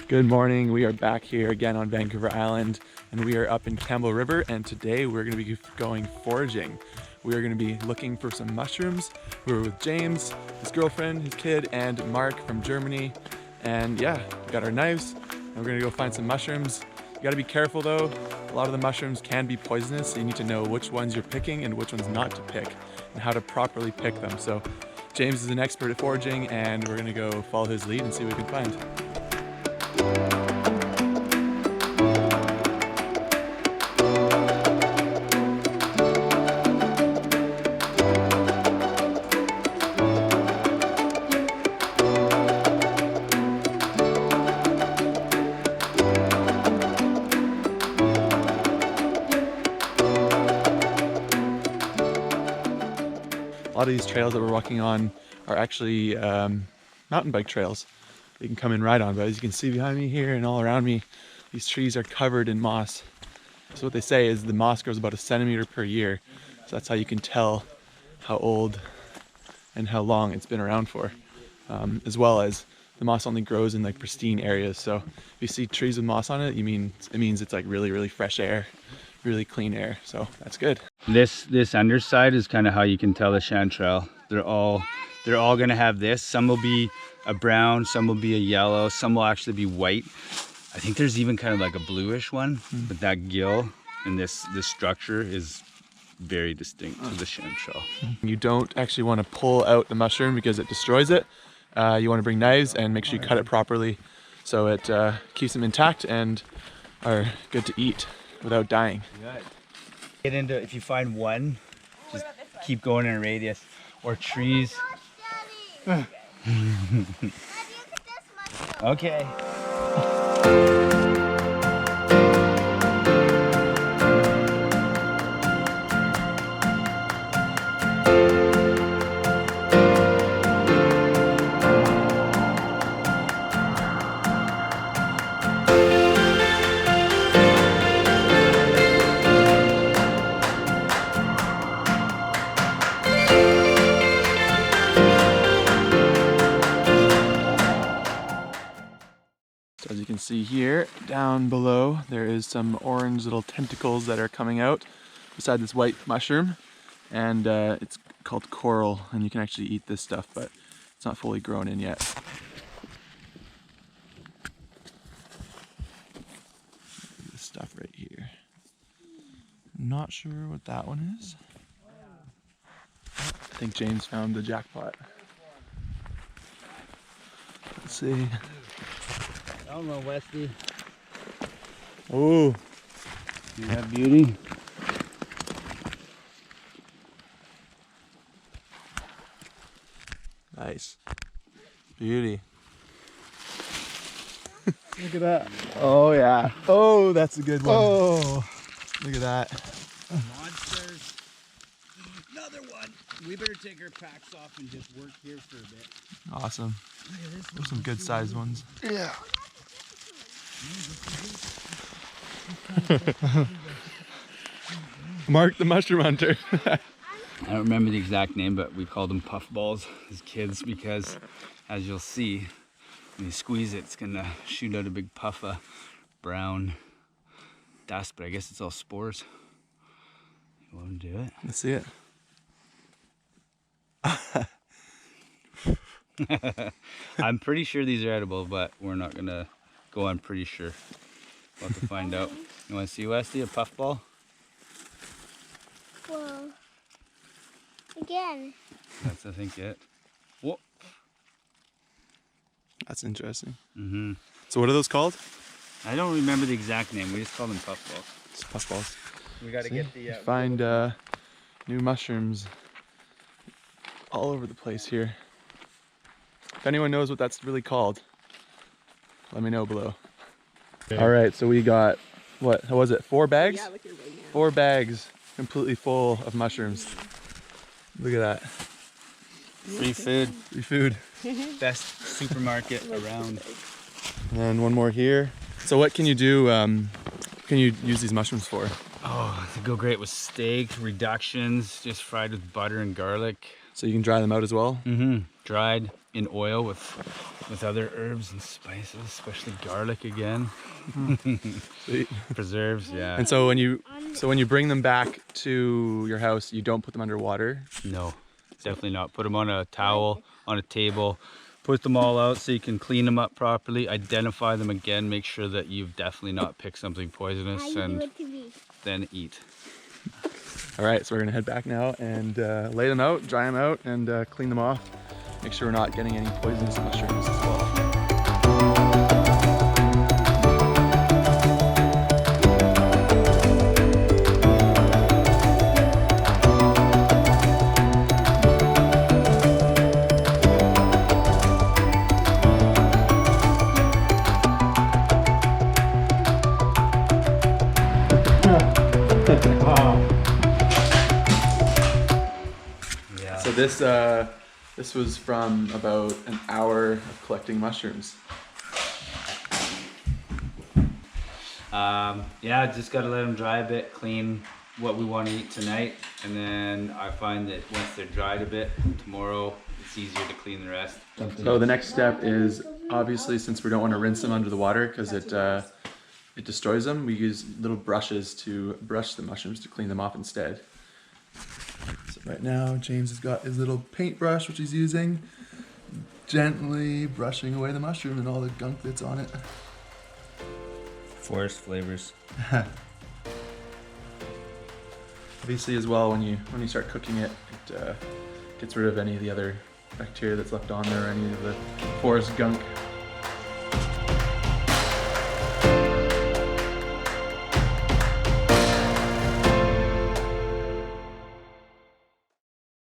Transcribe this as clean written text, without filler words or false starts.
Good morning. We are back here again on Vancouver Island, and we are up in Campbell River, and today we're going to be going foraging. We are going to be looking for some mushrooms. We're with James, his girlfriend, his kid, and Mark from Germany. And yeah, we got our knives, and we're going to go find some mushrooms. You got to be careful though. A lot of the mushrooms can be poisonous, so you need to know which ones you're picking and which ones not to pick, and how to properly pick them. So James is an expert at foraging, and we're going to go follow his lead and see what we can find. A lot of these trails that we're walking on are actually mountain bike trails that you can come and ride on, but as you can see behind me here and all around me, these trees are covered in moss. So what they say is the moss grows about 1 centimeter per year, so that's how you can tell how old and how long it's been around for, as well as the moss only grows in like pristine areas. So if you see trees with moss on it, it means it's like really fresh air, really clean air, so that's good. This underside is kind of how you can tell the chanterelle. They're all gonna have this. Some will be a brown, some will be a yellow, some will actually be white. I think there's even kind of like a bluish one, but that gill and this structure is very distinct to the chanterelle. You don't actually want to pull out the mushroom because it destroys it. You want to bring knives and make sure you cut it properly so it keeps them intact and are good to eat without dying. Get into, if you find one, just keep going in a radius. Or trees. Okay. So as you can see here, down below, there is some orange little tentacles that are coming out beside this white mushroom, and it's called coral, and you can actually eat this stuff, but it's not fully grown in yet. This stuff right here. Not sure what that one is. I think James found the jackpot. Let's see. I don't know, Westy. Oh, You have beauty. nice. Beauty. Look at that. Oh yeah. Oh, that's a good one. Oh, Look at that. monsters. Another one. We better take our packs off and just work here for a bit. Awesome. Look at this one. There's some good sized ones. Yeah. Mark the mushroom hunter. I don't remember the exact name, but we called them puff balls as kids because, as you'll see, when you squeeze it, it's gonna shoot out a big puff of brown dust, but I guess it's all spores. You want to do it? Let's see it. I'm pretty sure these are edible, but we're not gonna go on pretty sure. We'll have to find out. You want to see, Westy, a puff ball? Whoa. Again. That's, I think, it. Whoa. That's interesting. Mm-hmm. So what are those called? I don't remember the exact name. We just call them puff balls. It's puff balls. We got to get the... Find new mushrooms all over the place here. If anyone knows what that's really called, let me know below. Okay. All right, so we got, what was it, 4 bags? Yeah, look at your right hand. 4 bags completely full of mushrooms. Look at that. Free food. Free food. Best supermarket around. And then one more here. So what can you do, can you use these mushrooms for? Oh, they go great with steak, reductions, just fried with butter and garlic. So you can dry them out as well? Mm-hmm. Dried in oil with with other herbs and spices, especially garlic again. Sweet. Preserves, yeah. And so when you bring them back to your house, you don't put them underwater? No, definitely not. Put them on a towel, on a table. Put them all out so you can clean them up properly. Identify them again. Make sure that you've definitely not picked something poisonous, and then eat. All right, so we're gonna head back now and lay them out, dry them out, and clean them off. Make sure we're not getting any poisonous mushrooms as well. Yeah. So this was from about an hour of collecting mushrooms. Yeah, just gotta let them dry a bit, clean what we want to eat tonight, and then I find that once they're dried a bit, tomorrow it's easier to clean the rest. So the next step is, obviously, since we don't want to rinse them under the water because it destroys them, we use little brushes to brush the mushrooms to clean them off instead. So right now, James has got his little paintbrush, which he's using, gently brushing away the mushroom and all the gunk that's on it. Forest flavors. Obviously, as well, when you start cooking it, it gets rid of any of the other bacteria that's left on there, or any of the forest gunk.